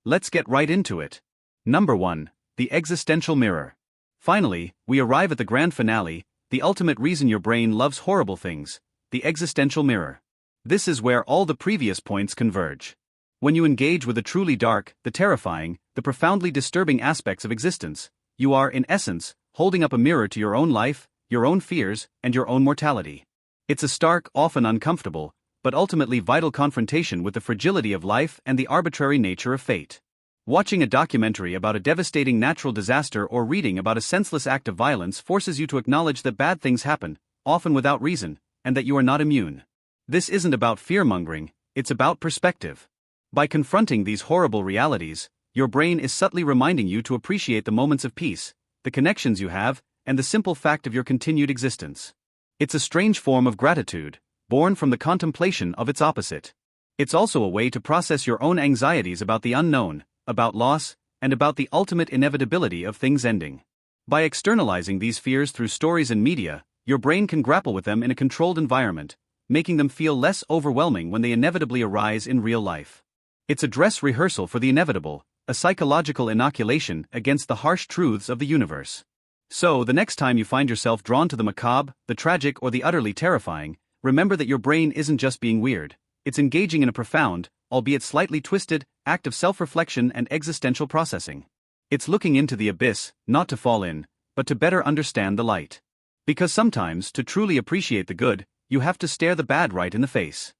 Let's get right into it. Number 1. The existential mirror. Finally, we arrive at the grand finale, the ultimate reason your brain loves horrible things, the existential mirror. This is where all the previous points converge. When you engage with the truly dark, the terrifying, the profoundly disturbing aspects of existence, you are, in essence, holding up a mirror to your own life, your own fears, and your own mortality. It's a stark, often uncomfortable, but ultimately vital confrontation with the fragility of life and the arbitrary nature of fate. Watching a documentary about a devastating natural disaster or reading about a senseless act of violence forces you to acknowledge that bad things happen, often without reason, and that you are not immune. This isn't about fear-mongering, it's about perspective. By confronting these horrible realities, your brain is subtly reminding you to appreciate the moments of peace, the connections you have, and the simple fact of your continued existence. It's a strange form of gratitude, born from the contemplation of its opposite. It's also a way to process your own anxieties about the unknown, about loss, and about the ultimate inevitability of things ending. By externalizing these fears through stories and media, your brain can grapple with them in a controlled environment, making them feel less overwhelming when they inevitably arise in real life. It's a dress rehearsal for the inevitable, a psychological inoculation against the harsh truths of the universe. So, the next time you find yourself drawn to the macabre, the tragic, or the utterly terrifying, remember that your brain isn't just being weird, it's engaging in a profound, albeit slightly twisted, act of self-reflection and existential processing. It's looking into the abyss, not to fall in, but to better understand the light. Because sometimes, to truly appreciate the good, you have to stare the bad right in the face.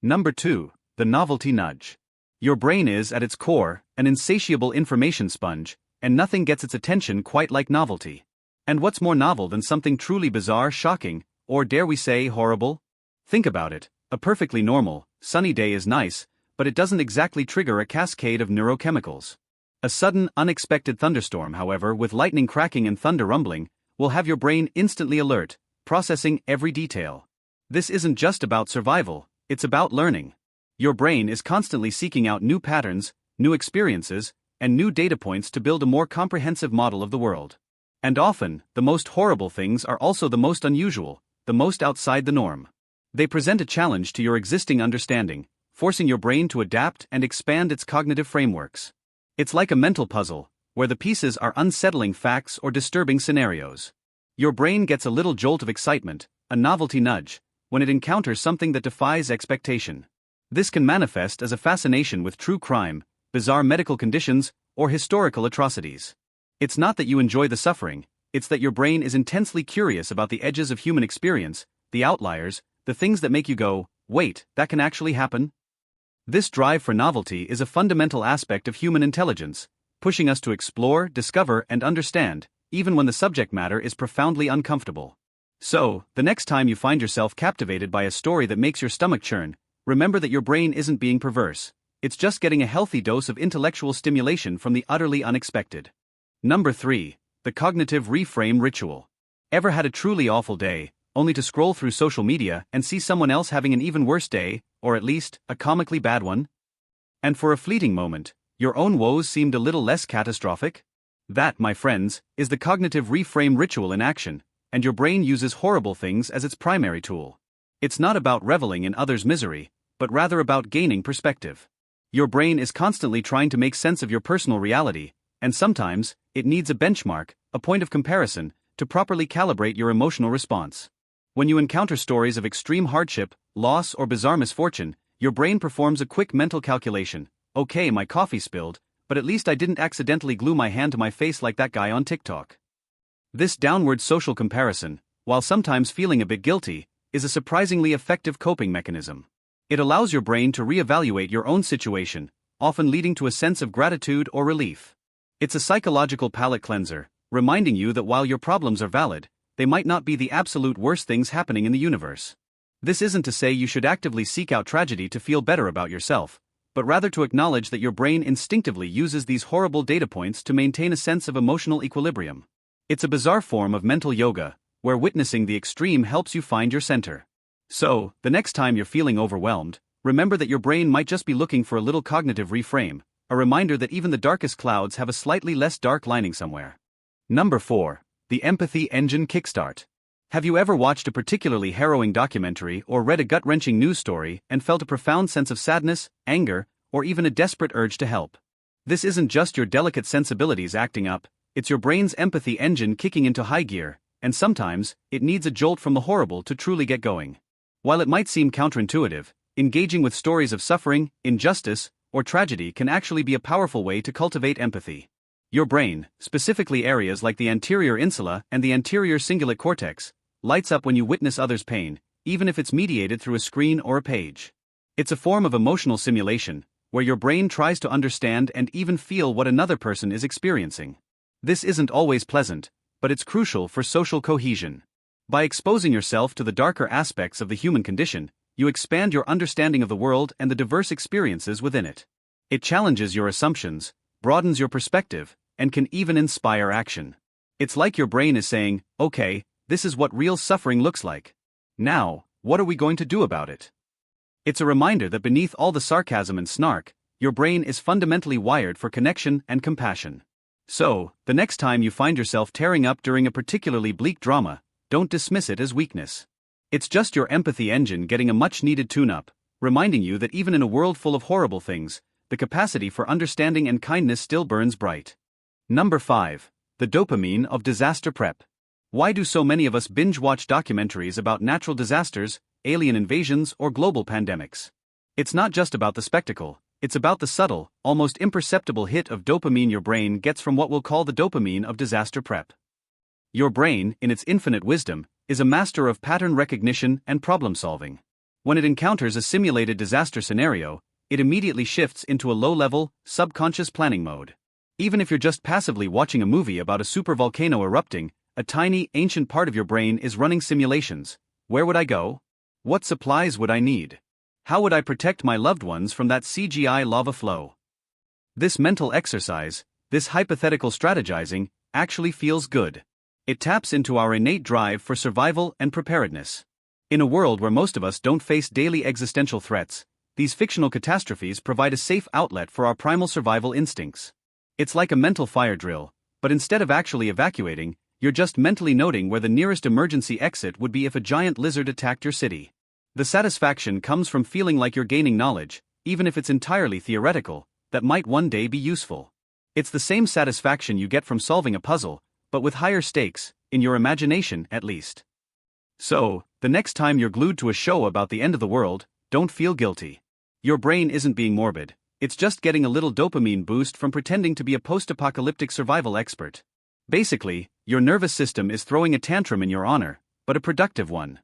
Number 2. The novelty nudge. Your brain is, at its core, an insatiable information sponge, and nothing gets its attention quite like novelty. And what's more novel than something truly bizarre, shocking, or dare we say, horrible? Think about it, a perfectly normal, sunny day is nice, but it doesn't exactly trigger a cascade of neurochemicals. A sudden, unexpected thunderstorm, however, with lightning cracking and thunder rumbling, will have your brain instantly alert, processing every detail. This isn't just about survival, it's about learning. Your brain is constantly seeking out new patterns, new experiences, and new data points to build a more comprehensive model of the world. And often, the most horrible things are also the most unusual, the most outside the norm. They present a challenge to your existing understanding, forcing your brain to adapt and expand its cognitive frameworks. It's like a mental puzzle, where the pieces are unsettling facts or disturbing scenarios. Your brain gets a little jolt of excitement, a novelty nudge, when it encounters something that defies expectation. This can manifest as a fascination with true crime, bizarre medical conditions, or historical atrocities. It's not that you enjoy the suffering, it's that your brain is intensely curious about the edges of human experience, the outliers, the things that make you go, wait, that can actually happen? This drive for novelty is a fundamental aspect of human intelligence, pushing us to explore, discover, and understand, even when the subject matter is profoundly uncomfortable. So, the next time you find yourself captivated by a story that makes your stomach churn, remember that your brain isn't being perverse, it's just getting a healthy dose of intellectual stimulation from the utterly unexpected. Number 3. The cognitive reframe ritual. Ever had a truly awful day, only to scroll through social media and see someone else having an even worse day, or at least, a comically bad one? And for a fleeting moment, your own woes seemed a little less catastrophic? That, my friends, is the cognitive reframe ritual in action, and your brain uses horrible things as its primary tool. It's not about reveling in others' misery, but rather about gaining perspective. Your brain is constantly trying to make sense of your personal reality, and sometimes, it needs a benchmark, a point of comparison, to properly calibrate your emotional response. When you encounter stories of extreme hardship, loss, or bizarre misfortune, your brain performs a quick mental calculation. Okay, my coffee spilled, but at least I didn't accidentally glue my hand to my face like that guy on TikTok. This downward social comparison, while sometimes feeling a bit guilty, is a surprisingly effective coping mechanism. It allows your brain to reevaluate your own situation, often leading to a sense of gratitude or relief. It's a psychological palate cleanser, reminding you that while your problems are valid, they might not be the absolute worst things happening in the universe. This isn't to say you should actively seek out tragedy to feel better about yourself, but rather to acknowledge that your brain instinctively uses these horrible data points to maintain a sense of emotional equilibrium. It's a bizarre form of mental yoga, where witnessing the extreme helps you find your center. So, the next time you're feeling overwhelmed, remember that your brain might just be looking for a little cognitive reframe, a reminder that even the darkest clouds have a slightly less dark lining somewhere. Number 4. The empathy engine kickstart. Have you ever watched a particularly harrowing documentary or read a gut-wrenching news story and felt a profound sense of sadness, anger, or even a desperate urge to help? This isn't just your delicate sensibilities acting up, it's your brain's empathy engine kicking into high gear, and sometimes, it needs a jolt from the horrible to truly get going. While it might seem counterintuitive, engaging with stories of suffering, injustice, or tragedy can actually be a powerful way to cultivate empathy. Your brain, specifically areas like the anterior insula and the anterior cingulate cortex, lights up when you witness others' pain, even if it's mediated through a screen or a page. It's a form of emotional simulation, where your brain tries to understand and even feel what another person is experiencing. This isn't always pleasant, but it's crucial for social cohesion. By exposing yourself to the darker aspects of the human condition, you expand your understanding of the world and the diverse experiences within it. It challenges your assumptions, broadens your perspective, and can even inspire action. It's like your brain is saying, okay, this is what real suffering looks like. Now, what are we going to do about it? It's a reminder that beneath all the sarcasm and snark, your brain is fundamentally wired for connection and compassion. So, the next time you find yourself tearing up during a particularly bleak drama, don't dismiss it as weakness. It's just your empathy engine getting a much-needed tune-up, reminding you that even in a world full of horrible things, the capacity for understanding and kindness still burns bright. Number 5. The dopamine of disaster prep. Why do so many of us binge-watch documentaries about natural disasters, alien invasions, or global pandemics? It's not just about the spectacle, it's about the subtle, almost imperceptible hit of dopamine your brain gets from what we'll call the dopamine of disaster prep. Your brain, in its infinite wisdom, is a master of pattern recognition and problem-solving. When it encounters a simulated disaster scenario, it immediately shifts into a low-level, subconscious planning mode. Even if you're just passively watching a movie about a supervolcano erupting, a tiny, ancient part of your brain is running simulations. Where would I go? What supplies would I need? How would I protect my loved ones from that CGI lava flow? This mental exercise, this hypothetical strategizing, actually feels good. It taps into our innate drive for survival and preparedness. In a world where most of us don't face daily existential threats, these fictional catastrophes provide a safe outlet for our primal survival instincts. It's like a mental fire drill, but instead of actually evacuating, you're just mentally noting where the nearest emergency exit would be if a giant lizard attacked your city. The satisfaction comes from feeling like you're gaining knowledge, even if it's entirely theoretical, that might one day be useful. It's the same satisfaction you get from solving a puzzle, but with higher stakes, in your imagination at least. So, the next time you're glued to a show about the end of the world, don't feel guilty. Your brain isn't being morbid, it's just getting a little dopamine boost from pretending to be a post-apocalyptic survival expert. Basically, your nervous system is throwing a tantrum in your honor, but a productive one.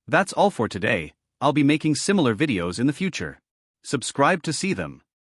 That's all for today. I'll be making similar videos in the future. Subscribe to see them.